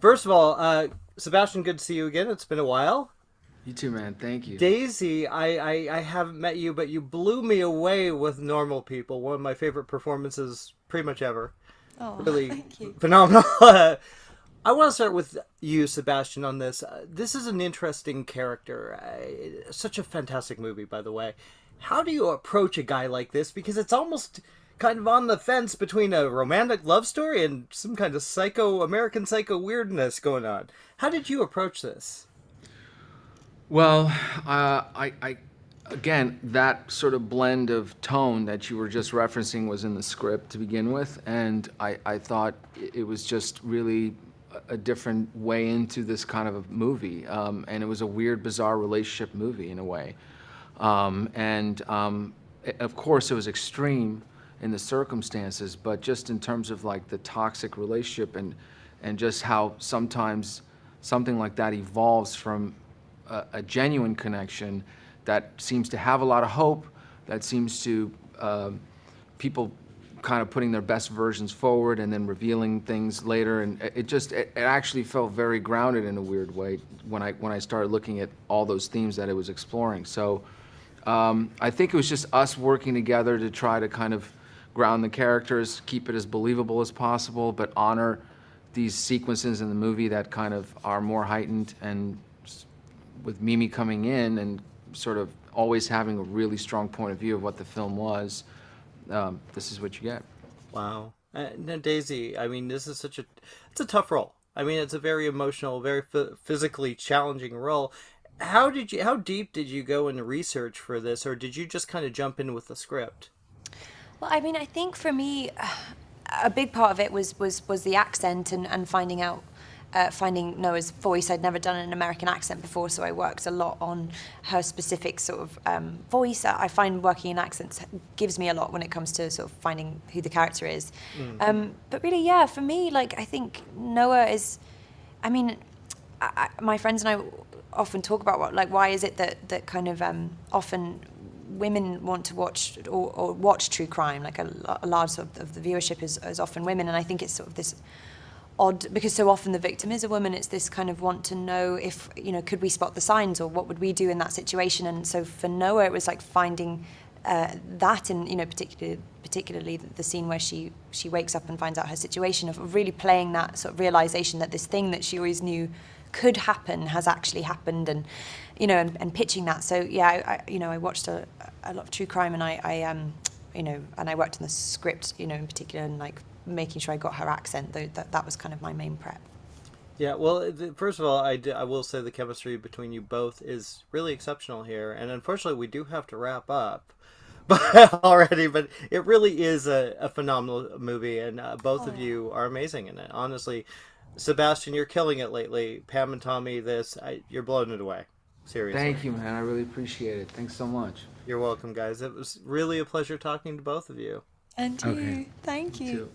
First of all, Sebastian, good to see you again. It's been a while. You too, man. Thank you. Daisy, I haven't met you, but you blew me away with Normal People. One of my favorite performances pretty much ever. Oh, Really thank you. phenomenal. I want to start with you, Sebastian, on this. This is an interesting character. Such a fantastic movie, by the way. How do you approach a guy like this? Because it's almost kind of on the fence between a romantic love story and some kind of American psycho weirdness going on. How did you approach this? Well, again, that sort of blend of tone that you were just referencing was in the script to begin with, and I thought it was just really a different way into this kind of a movie, and it was a weird, bizarre relationship movie in a way, of course it was extreme in the circumstances, but just in terms of like the toxic relationship and just how sometimes something like that evolves from a genuine connection that seems to have a lot of hope, that seems to people kind of putting their best versions forward and then revealing things later, and it actually felt very grounded in a weird way when I started looking at all those themes that it was exploring. So I think it was just us working together to try to kind of ground the characters, keep it as believable as possible, but honor these sequences in the movie that kind of are more heightened, and with Mimi coming in and sort of always having a really strong point of view of what the film was, this is what you get. Wow. Now, Daisy, I mean, it's a tough role. I mean, it's a very emotional, very physically challenging role. How deep did you go in research for this, or did you just kind of jump in with the script? Well, I mean, I think for me, a big part of it was the accent and finding out, finding Noah's voice. I'd never done an American accent before, so I worked a lot on her specific sort of voice. I find working in accents gives me a lot when it comes to sort of finding who the character is. But really, yeah, for me, like, I think Noah is, I mean, my friends and I often talk about why is it that kind of often women want to watch or watch true crime, like a large sort of the viewership is often women, and I think it's sort of this odd, because so often the victim is a woman, it's this kind of want to know if, could we spot the signs, or what would we do in that situation. And so for Noah, it was like finding that in, particularly the scene where she wakes up and finds out her situation, of really playing that sort of realization that this thing that she always knew could happen has actually happened, and and pitching that. So yeah, I watched a lot of true crime, and and I worked on the script, in particular, and like making sure I got her accent. Though that was kind of my main prep. Yeah, well, first of all, I will say the chemistry between you both is really exceptional here, and unfortunately, we do have to wrap up. But it really is a phenomenal movie, and both of you are amazing in it. Honestly, Sebastian, you're killing it lately. Pam and Tommy, you're blowing it away. Seriously. Thank you, man. I really appreciate it. Thanks so much. You're welcome, guys. It was really a pleasure talking to both of you. And you. Okay. Thank you. You too.